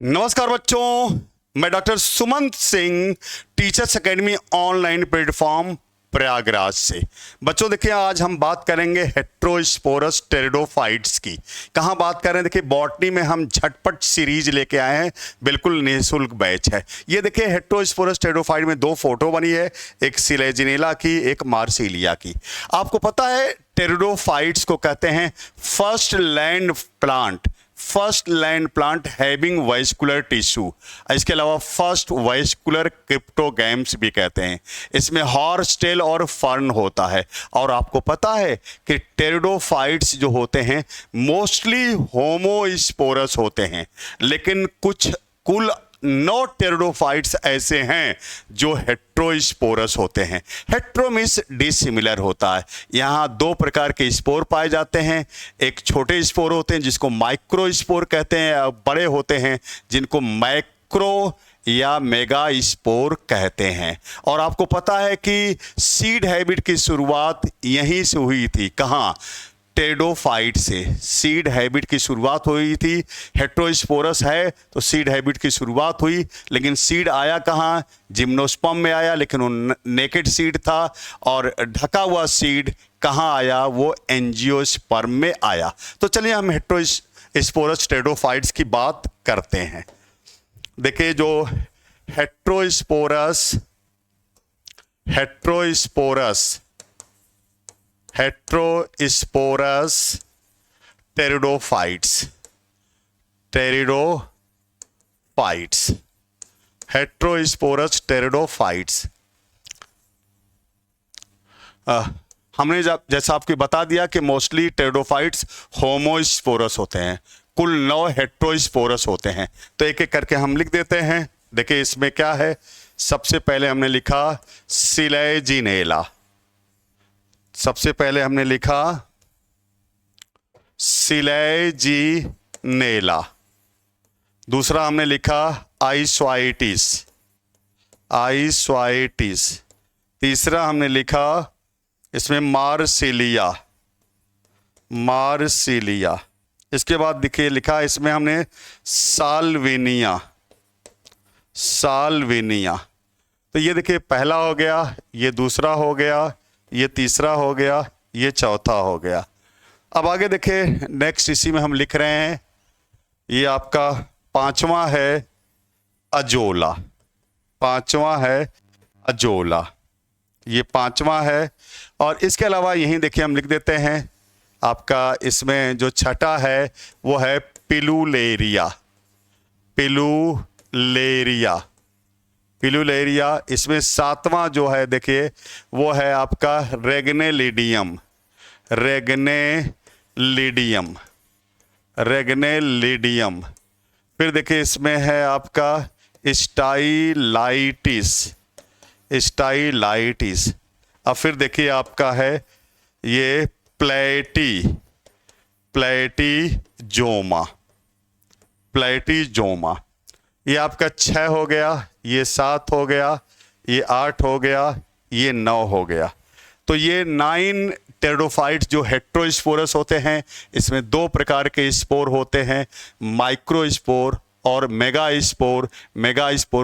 नमस्कार बच्चों, मैं doctor Sumant Singh, teachers academy online platform Prayagraj से। बच्चों देखिए, आज हम बात करेंगे हेट्रोस्पोरस टेरिडोफाइट्स की। कहाँ बात कर रहे हैं? देखिए, बॉटनी में हम झटपट सीरीज लेके आए हैं, बिल्कुल निःशुल्क बैच है। ये देखिए, हेट्रोस्पोरस टेरिडोफाइट में दो फोटो बनी है, एक सिलेजिनेला की, एक मार्सिलिया की। आपको पता है टेरिडोफाइट्स को कहते हैं first land plant having vascular tissue. इसके अलावा फर्स्ट वैस्कुलर क्रिप्टोगैम्स भी कहते हैं। इसमें हॉर्स टेल और फर्न होता है। और आपको पता है कि टेरिडोफाइट्स जो होते हैं मोस्टली होमोस्पोरस होते हैं, लेकिन कुल 9 टेरिडोफाइट्स ऐसे हैं जो हेट्रोस्पोरस होते हैं। हेट्रो मीन्स डिसिमिलर होता है। यहाँ 2 प्रकार के स्पोर पाए जाते हैं। एक छोटे स्पोर होते हैं जिसको माइक्रोस्पोर कहते हैं, और बड़े होते हैं जिनको मैक्रो या मेगा स्पोर कहते हैं। और आपको पता है कि सीड हैबिट की शुरुआत यहीं से हुई थी। कहाँ? टेरिडोफाइट से सीड हैबिट की शुरुआत हुई थी। हेट्रोस्पोरस है तो सीड हैबिट की शुरुआत हुई, लेकिन सीड आया कहाँ? जिम्नोस्पर्म में आया, लेकिन वो नेकेड सीड था। और ढका हुआ सीड कहाँ आया? वो एंजियोस्पर्म में आया। तो चलिए हम हेट्रोस्पोरस टेरिडोफाइट्स की बात करते हैं। देखिए, जो हेट्रोस्पोरस टेरिडोफाइट्स हेट्रोस्पोरस टेरिडोफाइट्स हमने जैसा आपको बता दिया कि मोस्टली टेरिडोफाइट्स होमोस्पोरस होते हैं। कुल 9 हेट्रोस्पोरस होते हैं। तो एक एक करके हम लिख देते हैं। देखिए, इसमें क्या है? सबसे पहले हमने लिखा सिलेजिनेला। सबसे पहले हमने लिखा सिलेजिनेला। दूसरा हमने लिखा आइस्वाइटिस। तीसरा हमने लिखा इसमें मार्सिलिया। इसके बाद देखिए लिखा इसमें हमने साल्विनिया। तो ये देखिए, पहला हो गया, ये दूसरा हो गया, ये तीसरा हो गया, ये चौथा हो गया। अब आगे देखिए, नेक्स्ट इसी में हम लिख रहे हैं, ये आपका पांचवा है अजोला। ये पांचवा है। और इसके अलावा यहीं देखिए हम लिख देते हैं, आपका इसमें जो छठा है वो है पिलुलेरिया। इसमें सातवां जो है देखिए वो है आपका रेग्नेलिडियम। फिर देखिए इसमें है आपका स्टाइलाइटिस। अब फिर देखिए आपका है ये प्लेटीजोमा। ये आपका 6 हो गया, ये 7 हो गया, ये 8 हो गया, ये 9 हो गया। तो ये 9 टेरिडोफाइट्स जो हेट्रोस्पोरस होते हैं। इसमें 2 प्रकार के स्पोर होते हैं, माइक्रोस्पोर और मेगास्पोर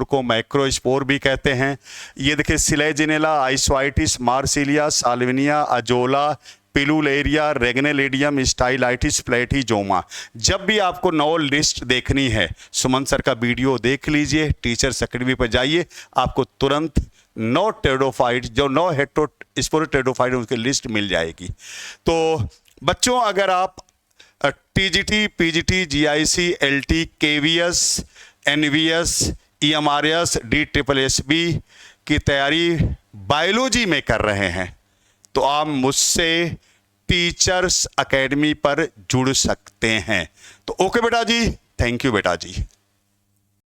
को मैक्रोस्पोर भी कहते हैं। ये देखिए, सिलेजिनेला, आइस्वाइटिस, मार्सिलिया, साल्विनिया, अजोला, पिलुलेरिया, रेग्नेलिडियम, स्टाइलाइटिस, प्लेटीजोमा। जब भी आपको 9 लिस्ट देखनी है, सुमन सर का वीडियो देख लीजिए, टीचर्स एकेडमी पर जाइए, आपको तुरंत 9 टेरिडोफाइट जो 9 हेट्रोस्पोरस टेरिडोफाइट उनकी लिस्ट मिल जाएगी। तो बच्चों, अगर आप TGT, PGT, GIC, LT, KVS, NVS, EMRS, DSSB की तैयारी बायोलॉजी में कर रहे हैं तो आप मुझसे टीचर्स एकेडमी पर जुड़ सकते हैं। तो ओके बेटा जी, थैंक यू बेटा जी।